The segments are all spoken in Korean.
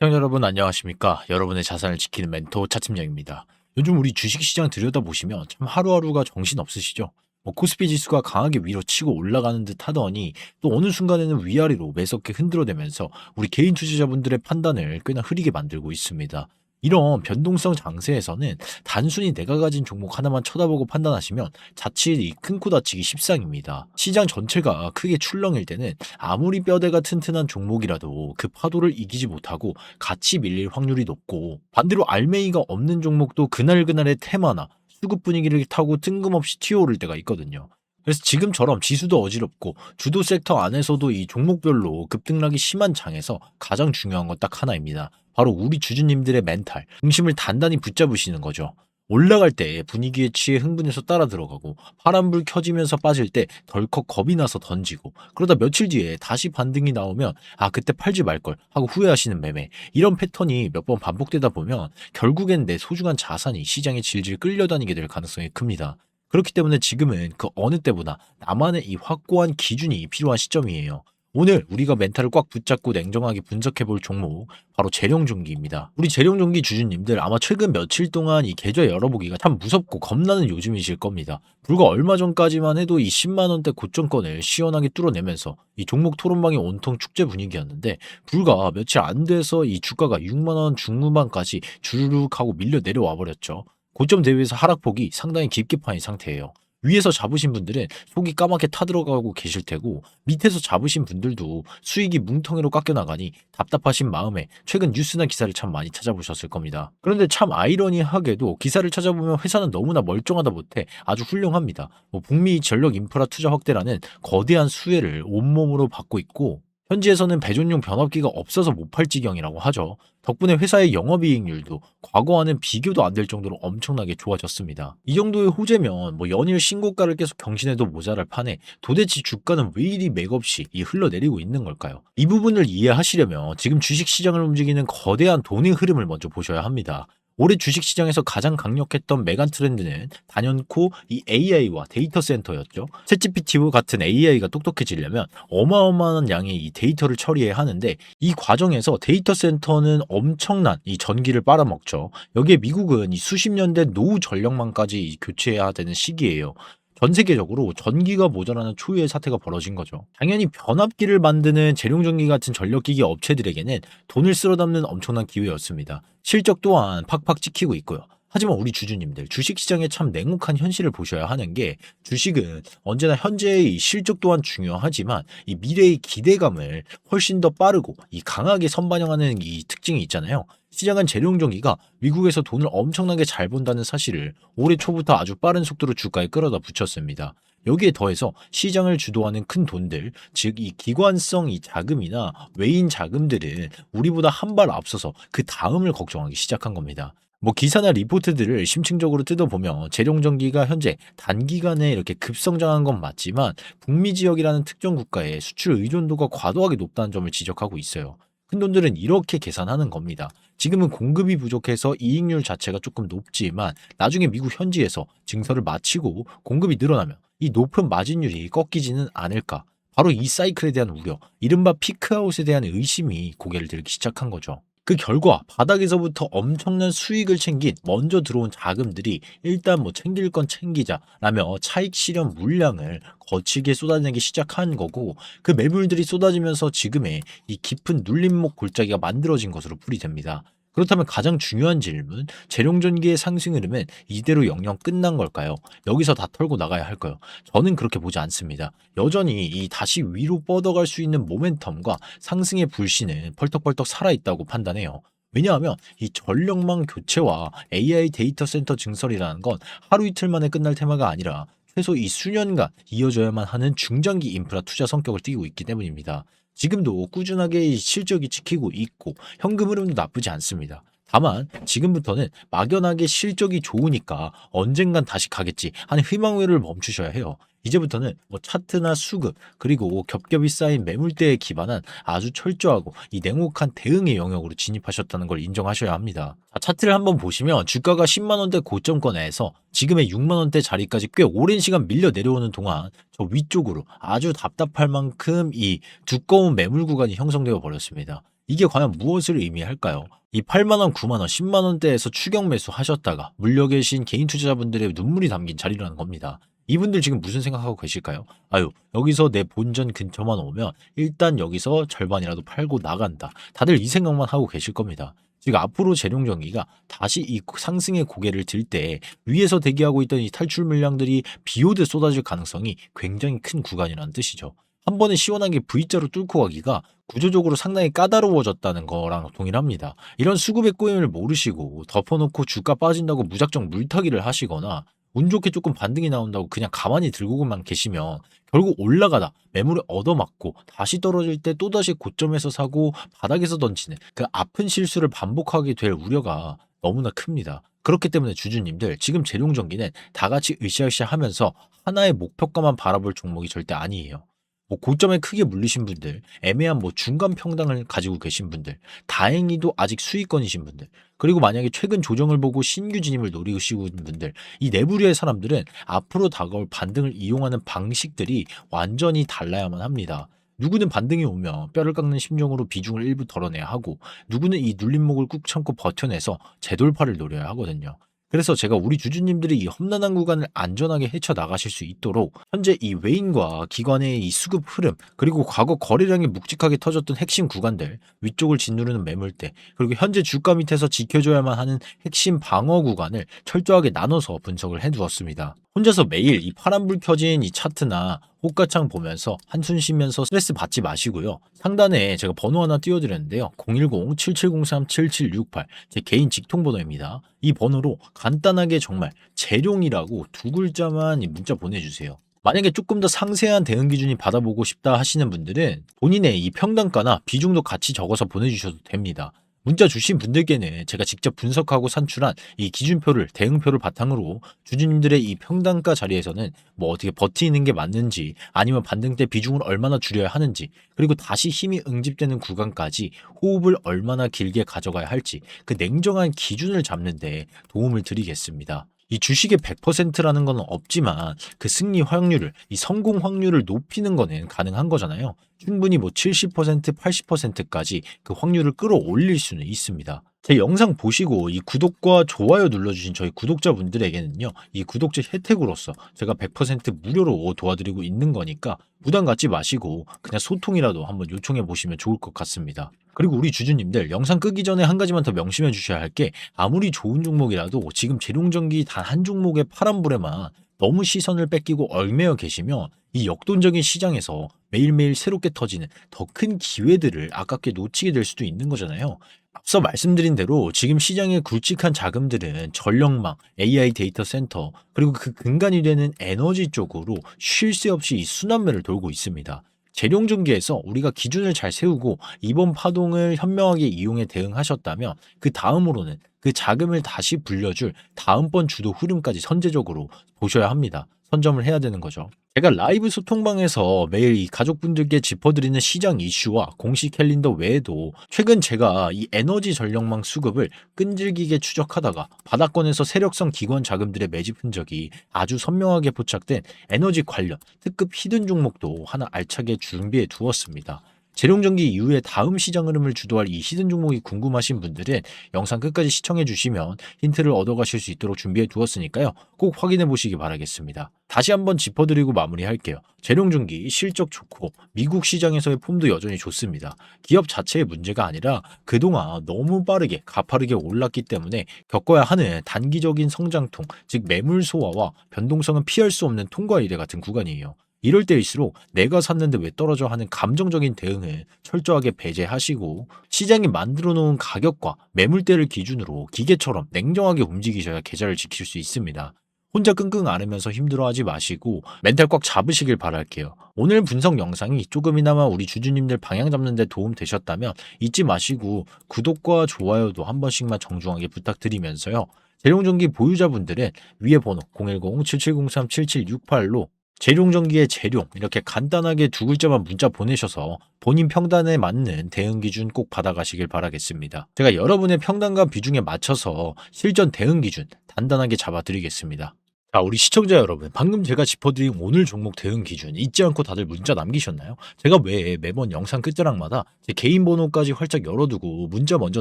시청자 여러분 안녕하십니까? 여러분의 자산을 지키는 멘토 차팀장입니다. 요즘 우리 주식시장 들여다보시면 참 하루하루가 정신없으시죠? 코스피 지수가 강하게 위로 치고 올라가는 듯 하더니 또 어느 순간에는 위아래로 매섭게 흔들어대면서 우리 개인 투자자분들의 판단을 꽤나 흐리게 만들고 있습니다. 이런 변동성 장세에서는 단순히 내가 가진 종목 하나만 쳐다보고 판단하시면 자칫 이 큰 코 다치기 십상입니다. 시장 전체가 크게 출렁일 때는 아무리 뼈대가 튼튼한 종목이라도 그 파도를 이기지 못하고 같이 밀릴 확률이 높고, 반대로 알맹이가 없는 종목도 그날그날의 테마나 수급 분위기를 타고 뜬금없이 튀어오를 때가 있거든요. 그래서 지금처럼 지수도 어지럽고 주도 섹터 안에서도 이 종목별로 급등락이 심한 장에서 가장 중요한 건 딱 하나입니다. 바로 우리 주주님들의 멘탈, 중심을 단단히 붙잡으시는 거죠. 올라갈 때 분위기에 취해 흥분해서 따라 들어가고, 파란불 켜지면서 빠질 때 덜컥 겁이 나서 던지고, 그러다 며칠 뒤에 다시 반등이 나오면 그때 팔지 말걸 하고 후회하시는 매매, 이런 패턴이 몇 번 반복되다 보면 결국엔 내 소중한 자산이 시장에 질질 끌려다니게 될 가능성이 큽니다. 그렇기 때문에 지금은 그 어느 때보다 나만의 이 확고한 기준이 필요한 시점이에요. 오늘 우리가 멘탈을 꽉 붙잡고 냉정하게 분석해 볼 종목, 바로 재룡종기입니다. 우리 재룡종기 주주님들 아마 최근 며칠 동안 이 계좌 열어보기가 참 무섭고 겁나는 요즘이실 겁니다. 불과 얼마 전까지만 해도 이 10만원대 고점권을 시원하게 뚫어내면서 이 종목 토론방이 온통 축제 분위기였는데, 불과 며칠 안 돼서 이 주가가 6만원 중후반까지 주르륵 하고 밀려 내려와 버렸죠. 고점 대비해서 하락폭이 상당히 깊게 파인 상태예요. 위에서 잡으신 분들은 속이 까맣게 타들어가고 계실 테고, 밑에서 잡으신 분들도 수익이 뭉텅이로 깎여나가니 답답하신 마음에 최근 뉴스나 기사를 참 많이 찾아보셨을 겁니다. 그런데 참 아이러니하게도 기사를 찾아보면 회사는 너무나 멀쩡하다 못해 아주 훌륭합니다. 북미 전력 인프라 투자 확대라는 거대한 수혜를 온몸으로 받고 있고, 현지에서는 배전용 변압기가 없어서 못 팔 지경이라고 하죠. 덕분에 회사의 영업이익률도 과거와는 비교도 안 될 정도로 엄청나게 좋아졌습니다. 이 정도의 호재면 연일 신고가를 계속 경신해도 모자랄 판에 도대체 주가는 왜 이리 맥없이 흘러내리고 있는 걸까요? 이 부분을 이해하시려면 지금 주식시장을 움직이는 거대한 돈의 흐름을 먼저 보셔야 합니다. 올해 주식시장에서 가장 강력했던 메간 트렌드는 단연코 이 AI와 데이터 센터였죠. 챗GPT와 같은 AI가 똑똑해지려면 어마어마한 양의 이 데이터를 처리해야 하는데, 이 과정에서 데이터 센터는 엄청난 이 전기를 빨아먹죠. 여기에 미국은 이 수십 년 된 노후 전력망까지 교체해야 되는 시기예요. 전 세계적으로 전기가 모자라는 초유의 사태가 벌어진 거죠. 당연히 변압기를 만드는 재룡전기 같은 전력기기 업체들에게는 돈을 쓸어 담는 엄청난 기회였습니다. 실적 또한 팍팍 찍히고 있고요. 하지만 우리 주주님들, 주식시장의 참 냉혹한 현실을 보셔야 하는 게, 주식은 언제나 현재의 실적 또한 중요하지만 이 미래의 기대감을 훨씬 더 빠르고 이 강하게 선반영하는 이 특징이 있잖아요. 시장은 재룡전기가 미국에서 돈을 엄청나게 잘 번다는 사실을 올해 초부터 아주 빠른 속도로 주가에 끌어다 붙였습니다. 여기에 더해서 시장을 주도하는 큰 돈들, 즉 이 기관성 이 자금이나 외인 자금들은 우리보다 한 발 앞서서 그 다음을 걱정하기 시작한 겁니다. 기사나 리포트들을 심층적으로 뜯어보면 재룡전기가 현재 단기간에 이렇게 급성장한 건 맞지만, 북미 지역이라는 특정 국가의 수출 의존도가 과도하게 높다는 점을 지적하고 있어요. 큰돈들은 이렇게 계산하는 겁니다. 지금은 공급이 부족해서 이익률 자체가 조금 높지만, 나중에 미국 현지에서 증설을 마치고 공급이 늘어나면 이 높은 마진율이 꺾이지는 않을까. 바로 이 사이클에 대한 우려, 이른바 피크아웃에 대한 의심이 고개를 들기 시작한 거죠. 그 결과 바닥에서부터 엄청난 수익을 챙긴 먼저 들어온 자금들이 일단 챙길 건 챙기자라며 차익 실현 물량을 거칠게 쏟아내기 시작한 거고, 그 매물들이 쏟아지면서 지금의 이 깊은 눌림목 골짜기가 만들어진 것으로 풀이됩니다. 그렇다면 가장 중요한 질문, 재룡전기의 상승 흐름은 이대로 영영 끝난 걸까요? 여기서 다 털고 나가야 할까요? 저는 그렇게 보지 않습니다. 여전히 이 다시 위로 뻗어갈 수 있는 모멘텀과 상승의 불씨는 펄떡펄떡 살아있다고 판단해요. 왜냐하면 이 전력망 교체와 AI 데이터 센터 증설이라는 건 하루 이틀 만에 끝날 테마가 아니라 최소 이 수년간 이어져야만 하는 중장기 인프라 투자 성격을 띠고 있기 때문입니다. 지금도 꾸준하게 이 실적이 지키고 있고 현금 흐름도 나쁘지 않습니다. 다만 지금부터는 막연하게 실적이 좋으니까 언젠간 다시 가겠지 하는 희망회로를 멈추셔야 해요. 이제부터는 차트나 수급, 그리고 겹겹이 쌓인 매물대에 기반한 아주 철저하고 이 냉혹한 대응의 영역으로 진입하셨다는 걸 인정하셔야 합니다. 차트를 한번 보시면 주가가 10만원대 고점권에서 지금의 6만원대 자리까지 꽤 오랜 시간 밀려 내려오는 동안 저 위쪽으로 아주 답답할 만큼 이 두꺼운 매물 구간이 형성되어 버렸습니다. 이게 과연 무엇을 의미할까요? 이 8만 원, 9만 원, 10만 원대에서 추격 매수 하셨다가 물려 계신 개인 투자자분들의 눈물이 담긴 자리라는 겁니다. 이분들 지금 무슨 생각하고 계실까요? 아유, 여기서 내 본전 근처만 오면 일단 여기서 절반이라도 팔고 나간다. 다들 이 생각만 하고 계실 겁니다. 즉 앞으로 재룡전기가 다시 이 상승의 고개를 들 때 위에서 대기하고 있던 이 탈출 물량들이 비오듯 쏟아질 가능성이 굉장히 큰 구간이라는 뜻이죠. 한 번에 시원하게 V자로 뚫고 가기가 구조적으로 상당히 까다로워졌다는 거랑 동일합니다. 이런 수급의 꼬임을 모르시고 덮어놓고 주가 빠진다고 무작정 물타기를 하시거나 운 좋게 조금 반등이 나온다고 그냥 가만히 들고만 계시면 결국 올라가다 매물을 얻어맞고 다시 떨어질 때 또다시 고점에서 사고 바닥에서 던지는 그 아픈 실수를 반복하게 될 우려가 너무나 큽니다. 그렇기 때문에 주주님들 지금 재룡전기는 다 같이 으쌰으쌰 하면서 하나의 목표가만 바라볼 종목이 절대 아니에요. 뭐 고점에 크게 물리신 분들, 애매한 뭐 중간 평당을 가지고 계신 분들, 다행히도 아직 수익권이신 분들, 그리고 만약에 최근 조정을 보고 신규 진입을 노리시고 있는 분들, 이 내부류의 사람들은 앞으로 다가올 반등을 이용하는 방식들이 완전히 달라야만 합니다. 누구는 반등이 오면 뼈를 깎는 심정으로 비중을 일부 덜어내야 하고, 누구는 이 눌림목을 꾹 참고 버텨내서 재돌파를 노려야 하거든요. 그래서 제가 우리 주주님들이 이 험난한 구간을 안전하게 헤쳐나가실 수 있도록 현재 이 외인과 기관의 이 수급 흐름, 그리고 과거 거래량이 묵직하게 터졌던 핵심 구간들, 위쪽을 짓누르는 매물대, 그리고 현재 주가 밑에서 지켜줘야만 하는 핵심 방어 구간을 철저하게 나눠서 분석을 해두었습니다. 혼자서 매일 이 파란불 켜진 이 차트나 호가창 보면서 한숨 쉬면서 스트레스 받지 마시고요. 상단에 제가 번호 하나 띄워드렸는데요. 010-7703-7768 제 개인 직통번호입니다. 이 번호로 간단하게 정말 재룡이라고 두 글자만 문자 보내주세요. 만약에 조금 더 상세한 대응 기준이 받아보고 싶다 하시는 분들은 본인의 이 평단가나 비중도 같이 적어서 보내주셔도 됩니다. 문자 주신 분들께는 제가 직접 분석하고 산출한 이 기준표를, 대응표를 바탕으로 주주님들의 이 평단가 자리에서는 뭐 어떻게 버티는 게 맞는지, 아니면 반등 때 비중을 얼마나 줄여야 하는지, 그리고 다시 힘이 응집되는 구간까지 호흡을 얼마나 길게 가져가야 할지 그 냉정한 기준을 잡는 데 도움을 드리겠습니다. 이 주식의 100%라는 건 없지만 그 승리 확률을, 이 성공 확률을 높이는 거는 가능한 거잖아요. 충분히 뭐 70%, 80%까지 그 확률을 끌어올릴 수는 있습니다. 제 영상 보시고 이 구독과 좋아요 눌러주신 저희 구독자분들에게는요, 이 구독자 혜택으로서 제가 100% 무료로 도와드리고 있는 거니까 부담 갖지 마시고 그냥 소통이라도 한번 요청해 보시면 좋을 것 같습니다. 그리고 우리 주주님들 영상 끄기 전에 한 가지만 더 명심해 주셔야 할 게, 아무리 좋은 종목이라도 지금 재룡전기 단 한 종목의 파란불에만 너무 시선을 뺏기고 얽매여 계시면 이 역동적인 시장에서 매일매일 새롭게 터지는 더 큰 기회들을 아깝게 놓치게 될 수도 있는 거잖아요. 앞서 말씀드린 대로 지금 시장의 굵직한 자금들은 전력망, AI 데이터 센터, 그리고 그 근간이 되는 에너지 쪽으로 쉴 새 없이 이 순환매를 돌고 있습니다. 재룡전기에서 우리가 기준을 잘 세우고 이번 파동을 현명하게 이용해 대응하셨다면 그 다음으로는 그 자금을 다시 불려줄 다음번 주도 흐름까지 선제적으로 보셔야 합니다. 선점을 해야 되는 거죠. 제가 라이브 소통방에서 매일 이 가족분들께 짚어드리는 시장 이슈와 공식 캘린더 외에도 최근 제가 이 에너지 전력망 수급을 끈질기게 추적하다가 바닥권에서 세력성 기관 자금들의 매집 흔적이 아주 선명하게 포착된 에너지 관련 특급 히든 종목도 하나 알차게 준비해 두었습니다. 재룡전기 이후에 다음 시장 흐름을 주도할 이 히든 종목이 궁금하신 분들은 영상 끝까지 시청해 주시면 힌트를 얻어가실 수 있도록 준비해 두었으니까요. 꼭 확인해 보시기 바라겠습니다. 다시 한번 짚어드리고 마무리할게요. 재룡전기 실적 좋고 미국 시장에서의 폼도 여전히 좋습니다. 기업 자체의 문제가 아니라 그동안 너무 빠르게 가파르게 올랐기 때문에 겪어야 하는 단기적인 성장통, 즉 매물 소화와 변동성은 피할 수 없는 통과 이래 같은 구간이에요. 이럴 때일수록 내가 샀는데 왜 떨어져 하는 감정적인 대응을 철저하게 배제하시고 시장이 만들어 놓은 가격과 매물대를 기준으로 기계처럼 냉정하게 움직이셔야 계좌를 지킬 수 있습니다. 혼자 끙끙 앓으면서 힘들어하지 마시고 멘탈 꽉 잡으시길 바랄게요. 오늘 분석 영상이 조금이나마 우리 주주님들 방향 잡는 데 도움 되셨다면 잊지 마시고 구독과 좋아요도 한 번씩만 정중하게 부탁드리면서요. 재룡전기 보유자분들은 위에 번호 010-7703-7768로 재룡전기의 재룡 이렇게 간단하게 두 글자만 문자 보내셔서 본인 평단에 맞는 대응 기준 꼭 받아가시길 바라겠습니다. 제가 여러분의 평단과 비중에 맞춰서 실전 대응 기준 단단하게 잡아드리겠습니다. 자, 우리 시청자 여러분, 방금 제가 짚어드린 오늘 종목 대응 기준 잊지 않고 다들 문자 남기셨나요? 제가 왜 매번 영상 끝자락마다 제 개인 번호까지 활짝 열어두고 문자 먼저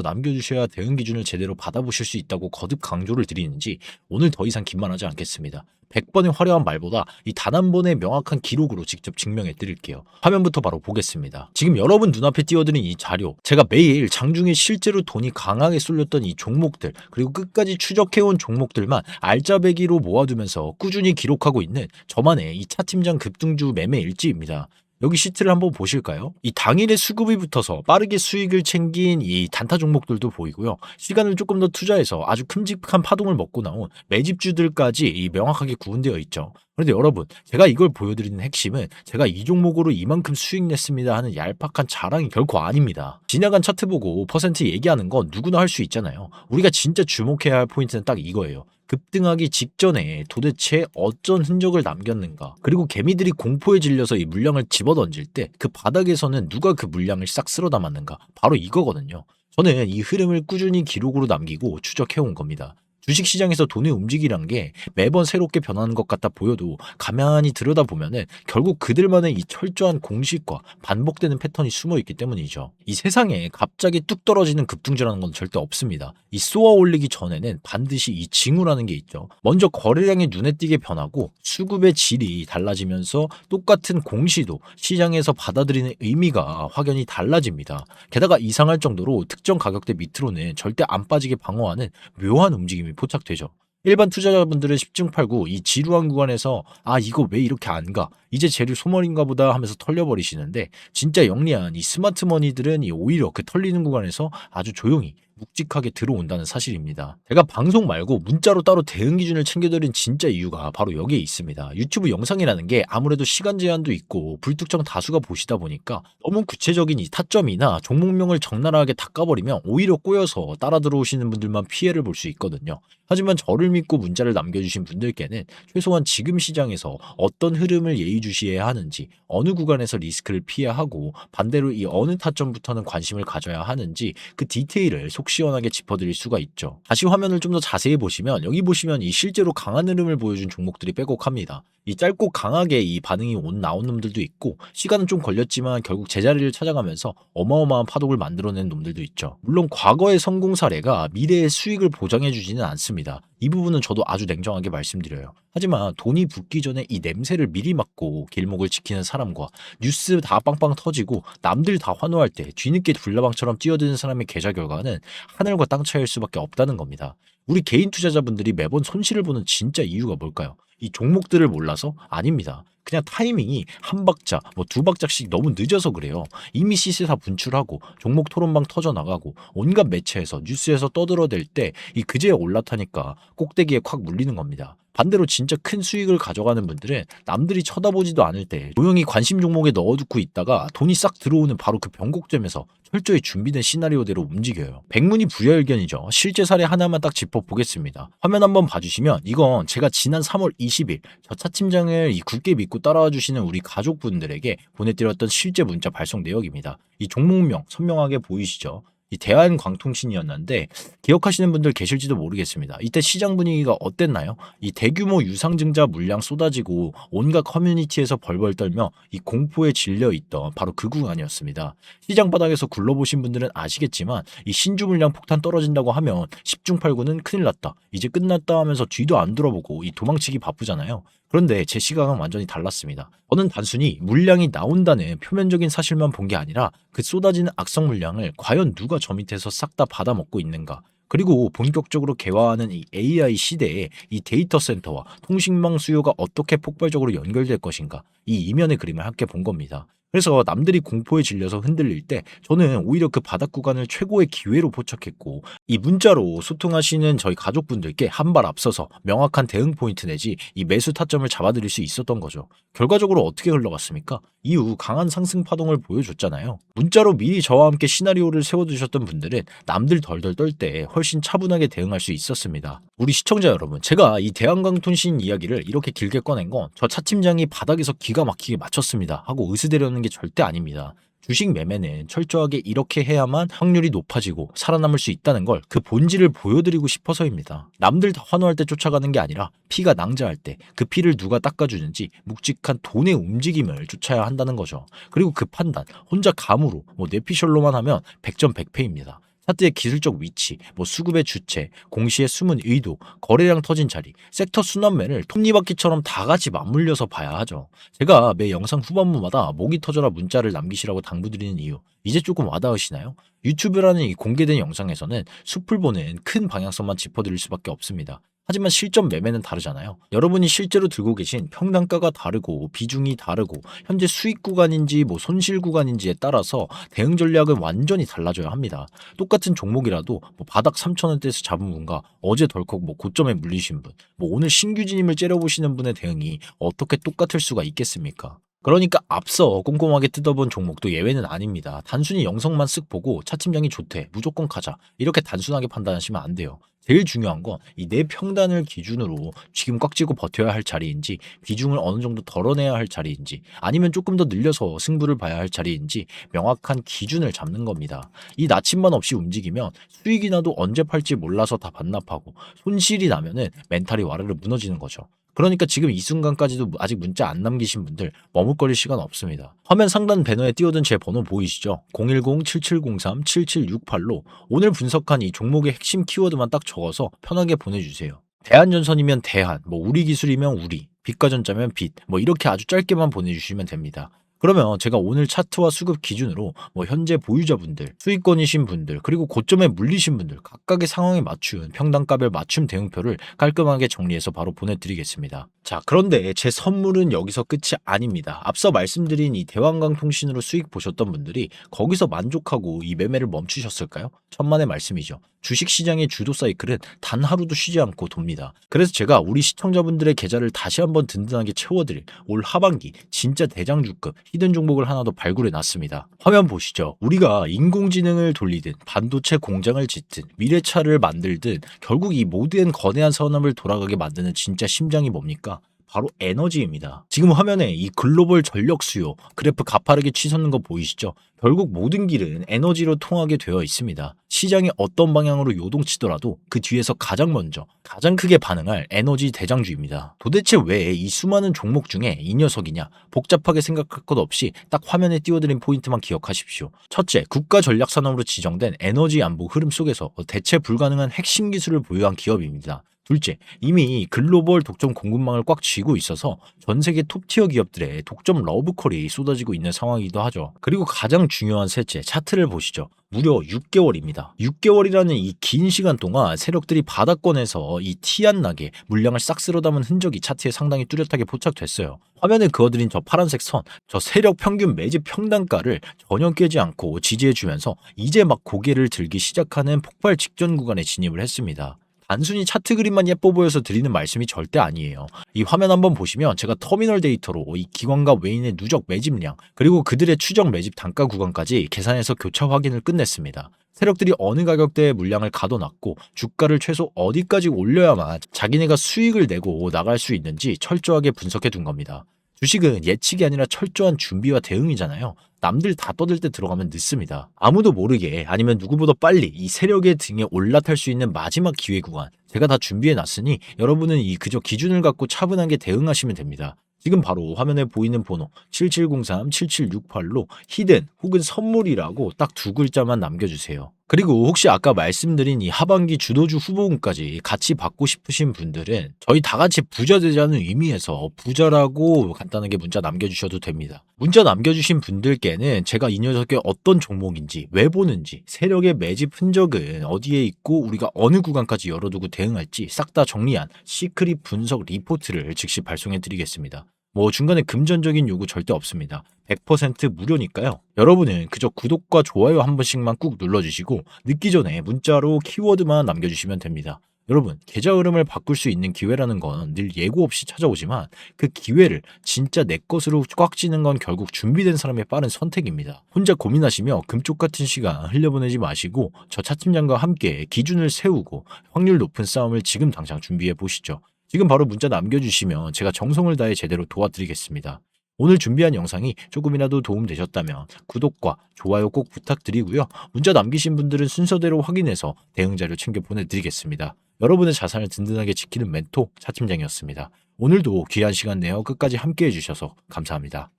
남겨주셔야 대응 기준을 제대로 받아보실 수 있다고 거듭 강조를 드리는지 오늘 더 이상 긴말하지 않겠습니다. 100번의 화려한 말보다 이 단 한 번의 명확한 기록으로 직접 증명해 드릴게요. 화면부터 바로 보겠습니다. 지금 여러분 눈앞에 띄워드린 이 자료, 제가 매일 장중에 실제로 돈이 강하게 쏠렸던 이 종목들, 그리고 끝까지 추적해온 종목들만 알짜배기로 모아두면서 꾸준히 기록하고 있는 저만의 이 차팀장 급등주 매매 일지입니다. 여기 시트를 한번 보실까요? 이 당일에 수급이 붙어서 빠르게 수익을 챙긴 이 단타 종목들도 보이고요. 시간을 조금 더 투자해서 아주 큼직한 파동을 먹고 나온 매집주들까지 이 명확하게 구분되어 있죠. 그런데 여러분, 제가 이걸 보여드리는 핵심은 제가 이 종목으로 이만큼 수익 냈습니다 하는 얄팍한 자랑이 결코 아닙니다. 지나간 차트 보고 퍼센트 얘기하는 건 누구나 할 수 있잖아요. 우리가 진짜 주목해야 할 포인트는 딱 이거예요. 급등하기 직전에 도대체 어떤 흔적을 남겼는가, 그리고 개미들이 공포에 질려서 이 물량을 집어던질 때 그 바닥에서는 누가 그 물량을 싹 쓸어 담았는가, 바로 이거거든요. 저는 이 흐름을 꾸준히 기록으로 남기고 추적해온 겁니다. 주식시장에서 돈의 움직이란 게 매번 새롭게 변하는 것 같아 보여도 가만히 들여다보면은 결국 그들만의 이 철저한 공식과 반복되는 패턴이 숨어 있기 때문이죠. 이 세상에 갑자기 뚝 떨어지는 급등주라는 건 절대 없습니다. 이 쏘아 올리기 전에는 반드시 이 징후라는 게 있죠. 먼저 거래량이 눈에 띄게 변하고 수급의 질이 달라지면서 똑같은 공시도 시장에서 받아들이는 의미가 확연히 달라집니다. 게다가 이상할 정도로 특정 가격대 밑으로는 절대 안 빠지게 방어하는 묘한 움직임이 포착되죠. 일반 투자자분들은 10중 8구 이 지루한 구간에서 이거 왜 이렇게 안 가? 이제 재료 소멸인가 보다 하면서 털려버리시는데, 진짜 영리한 이 스마트머니들은 이 오히려 그 털리는 구간에서 아주 조용히 묵직하게 들어온다는 사실입니다. 제가 방송 말고 문자로 따로 대응 기준을 챙겨드린 진짜 이유가 바로 여기에 있습니다. 유튜브 영상이라는 게 아무래도 시간 제한도 있고 불특정 다수가 보시다 보니까 너무 구체적인 이 타점이나 종목명을 적나라하게 다 까버리면 오히려 꼬여서 따라 들어오시는 분들만 피해를 볼 수 있거든요. 하지만 저를 믿고 문자를 남겨주신 분들께는 최소한 지금 시장에서 어떤 흐름을 예의주시해야 하는지, 어느 구간에서 리스크를 피해야 하고 반대로 이 어느 타점부터는 관심을 가져야 하는지 그 디테일을 속 시원하게 짚어드릴 수가 있죠. 다시 화면을 좀 더 자세히 보시면 여기 보시면 이 실제로 강한 흐름을 보여준 종목들이 빼곡합니다. 이 짧고 강하게 이 반응이 나온 놈들도 있고, 시간은 좀 걸렸지만 결국 제자리를 찾아가면서 어마어마한 파동을 만들어낸 놈들도 있죠. 물론 과거의 성공 사례가 미래의 수익을 보장해주지는 않습니다. 이 부분은 저도 아주 냉정하게 말씀드려요. 하지만 돈이 붙기 전에 이 냄새를 미리 맡고 길목을 지키는 사람과 뉴스 다 빵빵 터지고 남들 다 환호할 때 뒤늦게 불나방처럼 뛰어드는 사람의 계좌 결과는 하늘과 땅 차이일 수밖에 없다는 겁니다. 우리 개인 투자자분들이 매번 손실을 보는 진짜 이유가 뭘까요? 이 종목들을 몰라서? 아닙니다. 그냥 타이밍이 한 박자, 두 박자씩 너무 늦어서 그래요. 이미 시세 다 분출하고 종목 토론방 터져나가고 온갖 매체에서 뉴스에서 떠들어댈 때 이 그제야 올라타니까 꼭대기에 콱 물리는 겁니다. 반대로 진짜 큰 수익을 가져가는 분들은 남들이 쳐다보지도 않을 때 조용히 관심 종목에 넣어두고 있다가 돈이 싹 들어오는 바로 그 변곡점에서 철저히 준비된 시나리오대로 움직여요. 백문이 불여일견이죠. 실제 사례 하나만 딱 짚어보겠습니다. 화면 한번 봐주시면 이건 제가 지난 3월 20일 저 차팀장을 이 굳게 믿고 따라와 주시는 우리 가족분들에게 보내드렸던 실제 문자 발송 내역입니다. 이 종목명 선명하게 보이시죠? 이 대한광통신이었는데 기억하시는 분들 계실지도 모르겠습니다. 이때 시장 분위기가 어땠나요? 이 대규모 유상증자 물량 쏟아지고 온갖 커뮤니티에서 벌벌 떨며 이 공포에 질려 있던 바로 그 구간이었습니다. 시장 바닥에서 굴러보신 분들은 아시겠지만 이 신주 물량 폭탄 떨어진다고 하면 10중 8구는 큰일 났다, 이제 끝났다 하면서 뒤도 안 돌아보고 이 도망치기 바쁘잖아요. 그런데 제 시각은 완전히 달랐습니다. 저는 단순히 물량이 나온다는 표면적인 사실만 본 게 아니라 그 쏟아지는 악성 물량을 과연 누가 저 밑에서 싹 다 받아먹고 있는가, 그리고 본격적으로 개화하는 이 AI 시대에 이 데이터 센터와 통신망 수요가 어떻게 폭발적으로 연결될 것인가, 이 이면의 그림을 함께 본 겁니다. 그래서 남들이 공포에 질려서 흔들릴 때 저는 오히려 그 바닥 구간을 최고의 기회로 포착했고, 이 문자로 소통하시는 저희 가족분들께 한 발 앞서서 명확한 대응 포인트 내지 이 매수 타점을 잡아드릴 수 있었던 거죠. 결과적으로 어떻게 흘러갔습니까? 이후 강한 상승 파동을 보여줬잖아요. 문자로 미리 저와 함께 시나리오를 세워두셨던 분들은 남들 덜덜 떨 때 훨씬 차분하게 대응할 수 있었습니다. 우리 시청자 여러분, 제가 이 대한광통신 이야기를 이렇게 길게 꺼낸 건 저 차팀장이 바닥에서 기가 막히게 맞췄습니다 하고 으스대려는 게 절대 아닙니다. 주식 매매는 철저하게 이렇게 해야만 확률이 높아지고 살아남을 수 있다는 걸 그 본질을 보여드리고 싶어서입니다. 남들 다 환호할 때 쫓아가는 게 아니라 피가 낭자할 때 그 피를 누가 닦아주는지 묵직한 돈의 움직임을 쫓아야 한다는 거죠. 그리고 그 판단 혼자 감으로 뇌피셜로만 하면 100점 100패입니다. 차트의 기술적 위치, 수급의 주체, 공시의 숨은 의도, 거래량 터진 자리, 섹터 순환매를 톱니바퀴처럼 다 같이 맞물려서 봐야 하죠. 제가 매 영상 후반부마다 목이 터져라 문자를 남기시라고 당부드리는 이유, 이제 조금 와닿으시나요? 유튜브라는 이 공개된 영상에서는 숲을 보는 큰 방향성만 짚어드릴 수밖에 없습니다. 하지만 실전 매매는 다르잖아요. 여러분이 실제로 들고 계신 평단가가 다르고 비중이 다르고 현재 수익 구간인지 손실 구간인지에 따라서 대응 전략은 완전히 달라져야 합니다. 똑같은 종목이라도 바닥 3,000원대에서 잡은 분과 어제 덜컥 고점에 물리신 분, 오늘 신규 진입을 째려보시는 분의 대응이 어떻게 똑같을 수가 있겠습니까? 그러니까 앞서 꼼꼼하게 뜯어본 종목도 예외는 아닙니다. 단순히 영상만 쓱 보고 차팀장이 좋대, 무조건 가자, 이렇게 단순하게 판단하시면 안 돼요. 제일 중요한 건 이 내 평단을 기준으로 지금 꽉 쥐고 버텨야 할 자리인지, 비중을 어느 정도 덜어내야 할 자리인지, 아니면 조금 더 늘려서 승부를 봐야 할 자리인지 명확한 기준을 잡는 겁니다. 이 나침반 없이 움직이면 수익이 나도 언제 팔지 몰라서 다 반납하고, 손실이 나면은 멘탈이 와르르 무너지는 거죠. 그러니까 지금 이 순간까지도 아직 문자 안 남기신 분들 머뭇거릴 시간 없습니다. 화면 상단 배너에 띄워둔 제 번호 보이시죠? 010-7703-7768로 오늘 분석한 이 종목의 핵심 키워드만 딱 적어서 편하게 보내주세요. 대한전선이면 대한, 우리기술이면 우리, 빛과전자면 빛, 이렇게 아주 짧게만 보내주시면 됩니다. 그러면 제가 오늘 차트와 수급 기준으로 현재 보유자분들, 수익권이신 분들, 그리고 고점에 물리신 분들 각각의 상황에 맞춘 평단가별 맞춤 대응표를 깔끔하게 정리해서 바로 보내드리겠습니다. 자, 그런데 제 선물은 여기서 끝이 아닙니다. 앞서 말씀드린 이 대왕강통신으로 수익 보셨던 분들이 거기서 만족하고 이 매매를 멈추셨을까요? 천만의 말씀이죠. 주식시장의 주도 사이클은 단 하루도 쉬지 않고 돕니다. 그래서 제가 우리 시청자분들의 계좌를 다시 한번 든든하게 채워드릴 올 하반기 진짜 대장주급 히든 종목을 하나 더 발굴해 놨습니다. 화면 보시죠. 우리가 인공지능을 돌리든 반도체 공장을 짓든 미래차를 만들든 결국 이 모든 거대한 산업을 돌아가게 만드는 진짜 심장이 뭡니까? 바로 에너지입니다. 지금 화면에 이 글로벌 전력 수요 그래프 가파르게 치솟는 거 보이시죠? 결국 모든 길은 에너지로 통하게 되어 있습니다. 시장이 어떤 방향으로 요동치더라도 그 뒤에서 가장 먼저 가장 크게 반응할 에너지 대장주입니다. 도대체 왜 이 수많은 종목 중에 이 녀석이냐? 복잡하게 생각할 것 없이 딱 화면에 띄워드린 포인트만 기억하십시오. 첫째, 국가 전략 산업으로 지정된 에너지 안보 흐름 속에서 대체 불가능한 핵심 기술을 보유한 기업입니다. 둘째, 이미 글로벌 독점 공급망을 꽉 쥐고 있어서 전 세계 톱티어 기업들의 독점 러브콜이 쏟아지고 있는 상황이기도 하죠. 그리고 가장 중요한 셋째, 차트를 보시죠. 무려 6개월입니다. 6개월이라는 이 긴 시간 동안 세력들이 바닥권에서 이 티 안 나게 물량을 싹 쓸어 담은 흔적이 차트에 상당히 뚜렷하게 포착됐어요. 화면에 그어드린 저 파란색 선, 저 세력 평균 매집 평단가를 전혀 깨지 않고 지지해주면서 이제 막 고개를 들기 시작하는 폭발 직전 구간에 진입을 했습니다. 단순히 차트 그림만 예뻐 보여서 드리는 말씀이 절대 아니에요. 이 화면 한번 보시면 제가 터미널 데이터로 이 기관과 외인의 누적 매집량 그리고 그들의 추정 매집 단가 구간까지 계산해서 교차 확인을 끝냈습니다. 세력들이 어느 가격대의 물량을 가둬놨고 주가를 최소 어디까지 올려야만 자기네가 수익을 내고 나갈 수 있는지 철저하게 분석해 둔 겁니다. 주식은 예측이 아니라 철저한 준비와 대응이잖아요. 남들 다 떠들 때 들어가면 늦습니다. 아무도 모르게 아니면 누구보다 빨리 이 세력의 등에 올라탈 수 있는 마지막 기회 구간 제가 다 준비해 놨으니 여러분은 이 그저 기준을 갖고 차분하게 대응하시면 됩니다. 지금 바로 화면에 보이는 번호 7703-7768로 히든 혹은 선물이라고 딱 두 글자만 남겨주세요. 그리고 혹시 아까 말씀드린 이 하반기 주도주 후보군까지 같이 받고 싶으신 분들은 저희 다 같이 부자 되자는 의미에서 부자라고 간단하게 문자 남겨주셔도 됩니다. 문자 남겨주신 분들께는 제가 이 녀석의 어떤 종목인지 왜 보는지 세력의 매집 흔적은 어디에 있고 우리가 어느 구간까지 열어두고 대응할지 싹 다 정리한 시크릿 분석 리포트를 즉시 발송해 드리겠습니다. 중간에 금전적인 요구 절대 없습니다. 100% 무료니까요. 여러분은 그저 구독과 좋아요 한 번씩만 꾹 눌러주시고 늦기 전에 문자로 키워드만 남겨주시면 됩니다. 여러분, 계좌 흐름을 바꿀 수 있는 기회라는 건 늘 예고 없이 찾아오지만 그 기회를 진짜 내 것으로 꽉 쥐는 건 결국 준비된 사람의 빠른 선택입니다. 혼자 고민하시며 금쪽 같은 시간 흘려보내지 마시고 저 차팀장과 함께 기준을 세우고 확률 높은 싸움을 지금 당장 준비해 보시죠. 지금 바로 문자 남겨주시면 제가 정성을 다해 제대로 도와드리겠습니다. 오늘 준비한 영상이 조금이라도 도움되셨다면 구독과 좋아요 꼭 부탁드리고요. 문자 남기신 분들은 순서대로 확인해서 대응 자료 챙겨 보내드리겠습니다. 여러분의 자산을 든든하게 지키는 멘토 차팀장이었습니다. 오늘도 귀한 시간 내어 끝까지 함께 해주셔서 감사합니다.